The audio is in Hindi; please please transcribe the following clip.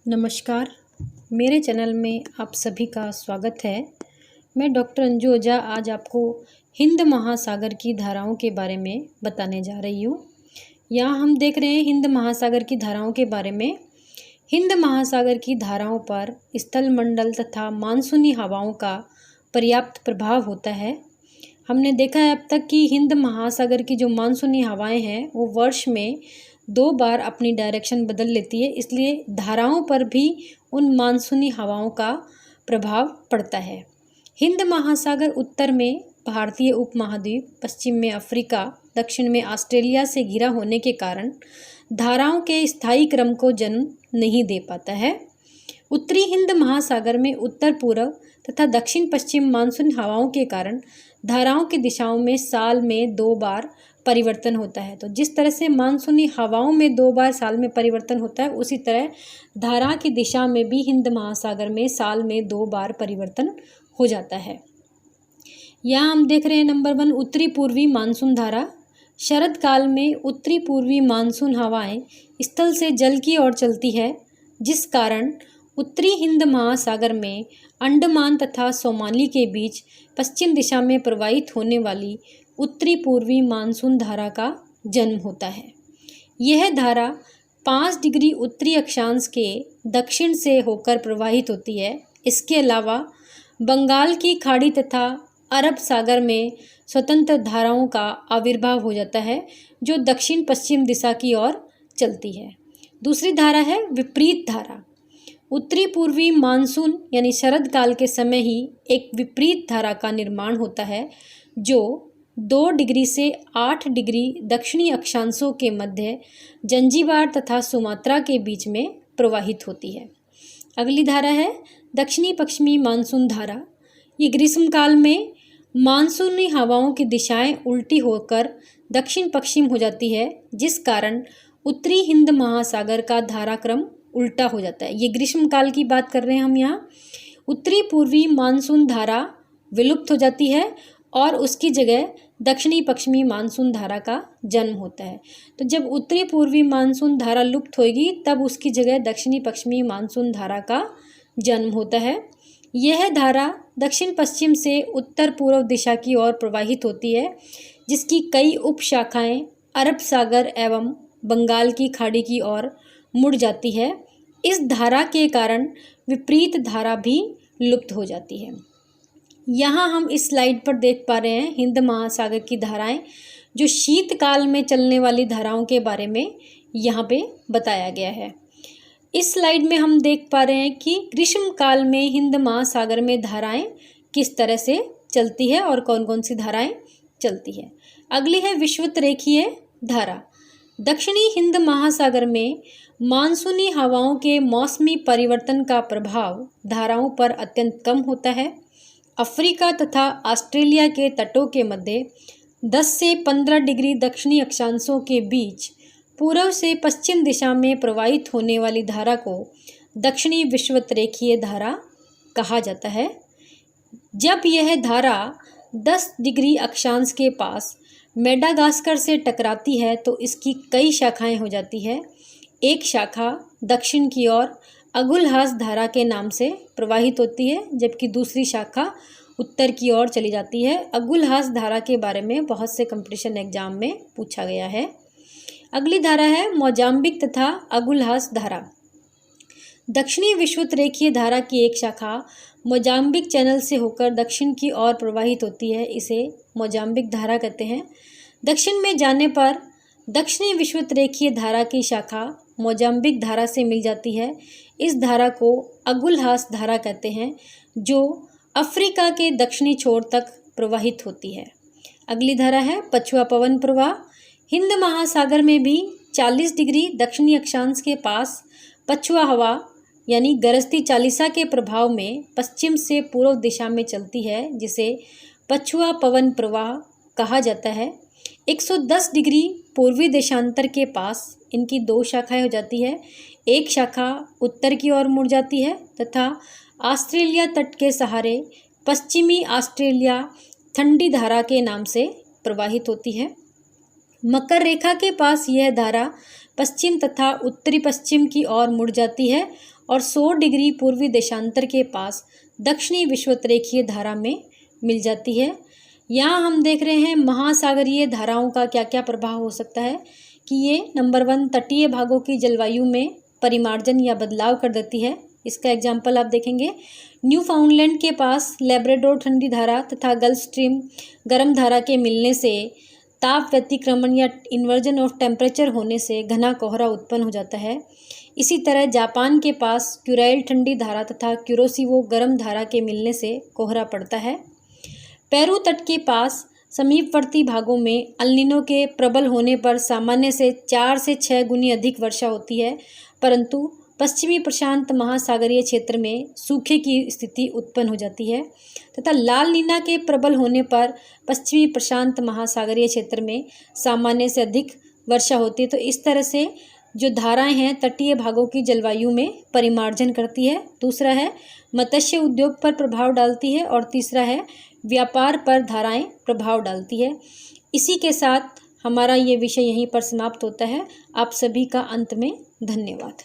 नमस्कार, मेरे चैनल में आप सभी का स्वागत है। मैं डॉक्टर अंजू ओझा आज आपको हिंद महासागर की धाराओं के बारे में बताने जा रही हूँ। यहाँ हम देख रहे हैं हिंद महासागर की धाराओं के बारे में। हिंद महासागर की धाराओं पर स्थल मंडल तथा मानसूनी हवाओं का पर्याप्त प्रभाव होता है। हमने देखा है अब तक कि हिंद महासागर की जो मानसूनी हवाएं हैं वो वर्ष में 2 बार अपनी डायरेक्शन बदल लेती है, इसलिए धाराओं पर भी उन मानसूनी हवाओं का प्रभाव पड़ता है। हिंद महासागर उत्तर में भारतीय उपमहाद्वीप, पश्चिम में अफ्रीका, दक्षिण में ऑस्ट्रेलिया से घिरा होने के कारण धाराओं के स्थायी क्रम को जन्म नहीं दे पाता है। उत्तरी हिंद महासागर में उत्तर पूर्व तथा दक्षिण पश्चिम मानसून हवाओं के कारण धाराओं की दिशाओं में साल में 2 बार परिवर्तन होता है। तो जिस तरह से मानसूनी हवाओं में 2 बार साल में परिवर्तन होता है, उसी तरह धारा की दिशा में भी हिंद महासागर में साल में 2 बार परिवर्तन हो जाता है। यहाँ हम देख रहे हैं नंबर 1 उत्तरी पूर्वी मानसून धारा। शरद काल में उत्तरी पूर्वी मानसून हवाएं स्थल से जल की ओर चलती है, जिस कारण उत्तरी हिंद महासागर में अंडमान तथा सोमाली के बीच पश्चिम दिशा में प्रवाहित होने वाली उत्तरी पूर्वी मानसून धारा का जन्म होता है। यह धारा 5 डिग्री उत्तरी अक्षांश के दक्षिण से होकर प्रवाहित होती है। इसके अलावा बंगाल की खाड़ी तथा अरब सागर में स्वतंत्र धाराओं का आविर्भाव हो जाता है, जो दक्षिण पश्चिम दिशा की ओर चलती है। दूसरी धारा है विपरीत धारा। उत्तरी पूर्वी मानसून यानी शरद काल के समय ही एक विपरीत धारा का निर्माण होता है, जो 2 डिग्री से 8 डिग्री दक्षिणी अक्षांशों के मध्य जंजीबार तथा सुमात्रा के बीच में प्रवाहित होती है। अगली धारा है दक्षिणी पश्चिमी मानसून धारा। ये ग्रीष्मकाल में मानसूनी हवाओं की दिशाएं उल्टी होकर दक्षिण पश्चिम हो जाती है, जिस कारण उत्तरी हिंद महासागर का धाराक्रम उल्टा हो जाता है। ये ग्रीष्मकाल की बात कर रहे हैं हम यहाँ। उत्तरी पूर्वी मानसून धारा विलुप्त हो जाती है और उसकी जगह दक्षिणी पश्चिमी मानसून धारा का जन्म होता है। तो जब उत्तरी पूर्वी मानसून धारा लुप्त होगी, तब उसकी जगह दक्षिणी पश्चिमी मानसून धारा का जन्म होता है। यह धारा दक्षिण पश्चिम से उत्तर पूर्व दिशा की ओर प्रवाहित होती है, जिसकी कई उपशाखाएं अरब सागर एवं बंगाल की खाड़ी की ओर मुड़ जाती है। इस धारा के कारण विपरीत धारा भी लुप्त हो जाती है। यहाँ हम इस स्लाइड पर देख पा रहे हैं हिंद महासागर की धाराएं, जो शीतकाल में चलने वाली धाराओं के बारे में यहाँ पे बताया गया है। इस स्लाइड में हम देख पा रहे हैं कि ग्रीष्मकाल में हिंद महासागर में धाराएं किस तरह से चलती है और कौन कौन सी धाराएं चलती है। अगली है विषुवत रेखीय धारा। दक्षिणी हिंद महासागर में मानसूनी हवाओं के मौसमी परिवर्तन का प्रभाव धाराओं पर अत्यंत कम होता है। अफ्रीका तथा ऑस्ट्रेलिया के तटों के मध्य 10 से 15 डिग्री दक्षिणी अक्षांशों के बीच पूर्व से पश्चिम दिशा में प्रवाहित होने वाली धारा को दक्षिणी विषुवत रेखीय धारा कहा जाता है। जब यह धारा 10 डिग्री अक्षांश के पास मेडागास्कर से टकराती है, तो इसकी कई शाखाएं हो जाती है। एक शाखा दक्षिण की ओर अगुलहास धारा के नाम से प्रवाहित होती है, जबकि दूसरी शाखा उत्तर की ओर चली जाती है। अगुलहास धारा के बारे में बहुत से कंपटीशन एग्जाम में पूछा गया है। अगली धारा है मोजाम्बिक तथा अगुलहास धारा। दक्षिणी विषुवत रेखीय धारा की एक शाखा मोजाम्बिक चैनल से होकर दक्षिण की ओर प्रवाहित होती है। इसे मोजाम्बिक धारा कहते हैं। दक्षिण में जाने पर दक्षिणी विषुवत रेखीय धारा की शाखा मोजाम्बिक धारा से मिल जाती है। इस धारा को अगुलहास धारा कहते हैं, जो अफ्रीका के दक्षिणी छोर तक प्रवाहित होती है। अगली धारा है पछुआ पवन प्रवाह। हिंद महासागर में भी 40 डिग्री दक्षिणी अक्षांश के पास पछुआ हवा यानी गरजती चालीसा के प्रभाव में पश्चिम से पूर्व दिशा में चलती है, जिसे पछुआ पवन प्रवाह कहा जाता है। 110 डिग्री पूर्वी देशांतर के पास इनकी 2 शाखाएं हो जाती है। एक शाखा उत्तर की ओर मुड़ जाती है तथा ऑस्ट्रेलिया तट के सहारे पश्चिमी ऑस्ट्रेलिया ठंडी धारा के नाम से प्रवाहित होती है। मकर रेखा के पास यह धारा पश्चिम तथा उत्तरी पश्चिम की ओर मुड़ जाती है और 100 डिग्री पूर्वी देशांतर के पास दक्षिणी विषुवतरेखीय धारा में मिल जाती है। यहाँ हम देख रहे हैं महासागरीय धाराओं का क्या क्या प्रभाव हो सकता है कि ये नंबर 1 तटीय भागों की जलवायु में परिमार्जन या बदलाव कर देती है। इसका एग्जाम्पल आप देखेंगे, न्यूफाउंडलैंड के पास लैब्राडोर ठंडी धारा तथा गल्फ स्ट्रीम गर्म धारा के मिलने से ताप व्यतिक्रमण या इन्वर्जन ऑफ टेम्परेचर होने से घना कोहरा उत्पन्न हो जाता है। इसी तरह जापान के पास क्यूराइल ठंडी धारा तथा क्यूरोसिवो गर्म धारा के मिलने से कोहरा पड़ता है। पेरू तट के पास समीपवर्ती भागों में अल नीनो के प्रबल होने पर सामान्य से 4 से 6 गुनी अधिक वर्षा होती है, परंतु पश्चिमी प्रशांत महासागरीय क्षेत्र में सूखे की स्थिति उत्पन्न हो जाती है तथा लाल नीना के प्रबल होने पर पश्चिमी प्रशांत महासागरीय क्षेत्र में सामान्य से अधिक वर्षा होती है। तो इस तरह से जो धाराएं हैं तटीय भागों की जलवायु में परिमार्जन करती है। दूसरा है मत्स्य उद्योग पर प्रभाव डालती है और तीसरा है व्यापार पर धाराएं प्रभाव डालती है। इसी के साथ हमारा ये विषय यहीं पर समाप्त होता है। आप सभी का अंत में धन्यवाद।